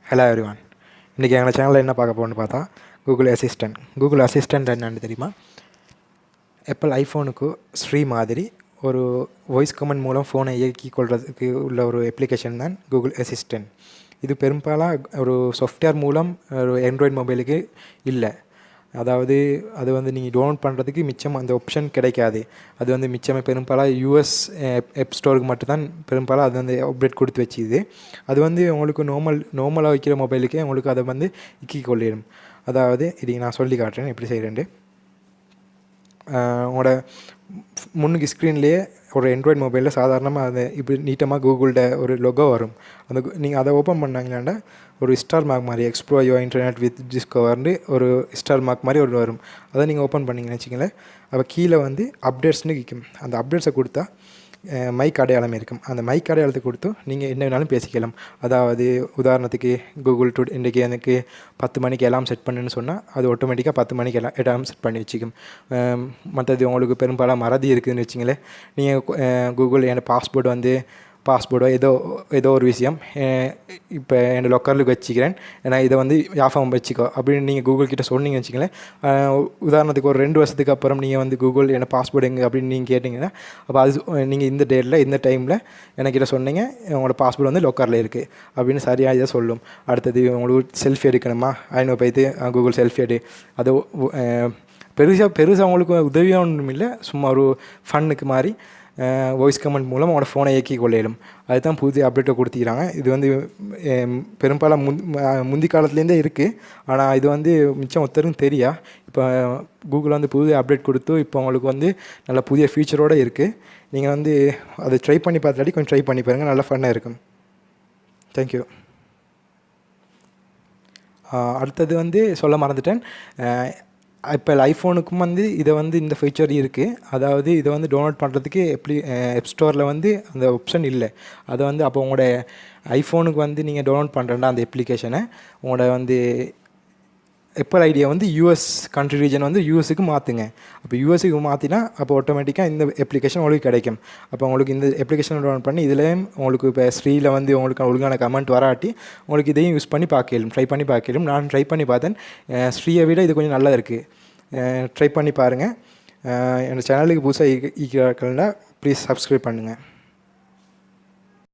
Hello everyone. இன்றைக்கி எங்கள் சேனலில் என்ன பார்க்க போகணுன்னு பார்த்தா கூகுள் அசிஸ்டண்ட் என்னென்னு தெரியுமா? ஆப்பிள் ஐஃபோனுக்கு ஸ்ரீ மாதிரி ஒரு வாய்ஸ் கமெண்ட் மூலம் ஃபோனை இயக்கிக் கொள்றதுக்கு உள்ள ஒரு அப்ளிகேஷன் தான் கூகுள் அசிஸ்டண்ட். இது பெரும்பாலாக ஒரு சாஃப்ட்வேர் மூலம் ஒரு ஆண்ட்ராய்டு மொபைலுக்கு இல்லை. அதாவது அது வந்து நீங்கள் டவுன்லோட் பண்ணுறதுக்கு மிச்சம் அந்த ஆப்ஷன் கிடைக்காது. அது வந்து மிச்சமாக பெரும்பாலாக யூஎஸ் ஆப் ஸ்டோருக்கு மட்டும்தான் பெரும்பாலும் அது வந்து அப்டேட் கொடுத்து வச்சுது. அது வந்து உங்களுக்கு நார்மலாக வைக்கிற மொபைலுக்கே உங்களுக்கு அதை வந்து இக்கிக் கொள்ளிடும். அதாவது இதை நான் சொல்லி காட்டுறேன் எப்படி செய்கிறேன்ட்டு. உங்களோட முன்னுக்கு ஸ்க்ரீன்லேயே ஒரு ஆண்ட்ராய்டு மொபைலில் சாதாரணமாக அது இப்படி நீட்டமாக கூகுள்ட ஒரு லொகோ வரும். அந்த நீங்கள் அதை ஓப்பன் பண்ணாங்களாண்டா ஒரு ஸ்டார் மார்க் மாதிரி எக்ஸ்ப்ளோர் யுவர் இன்டர்நெட் வித் டிஸ்கவர்னு ஒரு ஸ்டார் மார்க் மாதிரி ஒரு வரும். அதை நீங்கள் ஓப்பன் பண்ணிங்கன்னு வச்சிங்களேன். அப்போ கீழே வந்து அப்டேட்ஸ்னு விற்கும். அந்த அப்டேட்ஸை கொடுத்தா மைக் அடையாளம் இருக்கும். அந்த மைக் அடையாளத்தை கொடுத்து நீங்கள் என்ன வேணாலும் பேசிக்கலாம். அதாவது உதாரணத்துக்கு கூகுள் இன்றைக்கி எனக்கு 10 மணிக்கு எல்லாம் செட் பண்ணுன்னு சொன்னால் அது ஆட்டோமேட்டிக்காக 10 மணிக்கு எல்லாம் செட் பண்ணி வச்சுக்கும். மற்றது உங்களுக்கு பெரும்பாலும் மறதி இருக்குதுன்னு வச்சிங்களேன். நீங்கள் கூகுள் என் பாஸ்போர்ட்டோ ஏதோ ஒரு விஷயம் இப்போ என் லொக்கருக்கு வச்சுக்கிறேன், ஏன்னா இதை வந்து யாஃபம் வச்சுக்கோ அப்படின்னு நீங்கள் கூகுள் கிட்டே சொன்னீங்கன்னு வச்சுங்களேன். உதாரணத்துக்கு ஒரு 2 வருஷத்துக்கு அப்புறம் நீங்கள் வந்து கூகுள் என்ன பாஸ்போர்ட் எங்கே அப்படின்னு நீங்கள் கேட்டிங்கன்னா, அப்போ அது நீங்கள் இந்த டேட்டில் இந்த டைமில் எனக்கிட்ட சொன்னீங்க உங்களோட பாஸ்போர்ட் வந்து லொக்கரில் இருக்குது அப்படின்னு சரியாக இதை சொல்லும். அடுத்தது உங்களுக்கு செல்ஃபி எடுக்கணுமா, ஐநூறு போய்த்து கூகுள் செல்ஃபி எடு. அது பெருசாக உங்களுக்கு உதவியாக ஒன்றும் இல்லை, சும்மா ஒரு ஃபன்னுக்கு மாதிரி வாய்ஸ் கமெண்ட் மூலம் அவங்களோட ஃபோனை இயக்கி கொள்ளையிடும். அதுதான் புது அப்டேட்டை கொடுத்துக்கிறாங்க. இது வந்து பெரும்பாலும் முந்தி காலத்துலேருந்தே இருக்குது. ஆனால் இது வந்து மிச்சம் ஒருத்தருக்கும் தெரியா. இப்போ கூகுள் வந்து புது அப்டேட் கொடுத்து இப்போ உங்களுக்கு வந்து நல்ல புதிய ஃபீச்சரோடு இருக்குது. நீங்கள் வந்து அதை ட்ரை பண்ணி பார்த்தாடி கொஞ்சம் ட்ரை பண்ணி பாருங்கள், நல்லா ஃபன்னாக இருக்கும். தேங்க்யூ. அடுத்தது வந்து சொல்ல மறந்துட்டேன். இப்போ ஐஃபோனுக்கும் வந்து இதை வந்து இந்த ஃபீச்சர் இருக்குது. அதாவது இதை வந்து டவுன்லோட் பண்ணுறதுக்கு ஆப் ஸ்டோரில் வந்து அந்த ஆப்ஷன் இல்லை. அதை வந்து அப்போ உங்களோட ஐஃபோனுக்கு வந்து நீங்கள் டவுன்லோட் பண்ணுறேன்டா அந்த அப்ளிகேஷனை உங்களோட வந்து ஆப்பிள் ஐடியா வந்து யூஎஸ் கண்ட்ரி ரீஜன் வந்து யூஎஸுக்கு மாற்றுங்க. அப்போ யூஎஸுக்கு மாற்றினா அப்போ ஆட்டோமேட்டிக்காக இந்த அப்ளிகேஷன் உங்களுக்கு கிடைக்கும். அப்போ உங்களுக்கு இந்த அப்ளிகேஷன் டவுன்லோட் பண்ணி இதுலேயும் உங்களுக்கு இப்போ ஸ்ரீயில் வந்து உங்களுக்கு ஒழுங்கான கமெண்ட் வராட்டி உங்களுக்கு இதையும் யூஸ் பண்ணி பார்க்கலாம், ட்ரை பண்ணி பார்க்கலாம். நான் ட்ரை பண்ணி பார்த்தேன். ஸ்ரீயை விட இது கொஞ்சம் நல்லா இருக்குது. ட்ரை பண்ணி பாருங்கள். என்னோடய சேனலுக்கு புதுசாக இருக்கிறார்கள்னா ப்ளீஸ் சப்ஸ்கிரைப் பண்ணுங்கள்.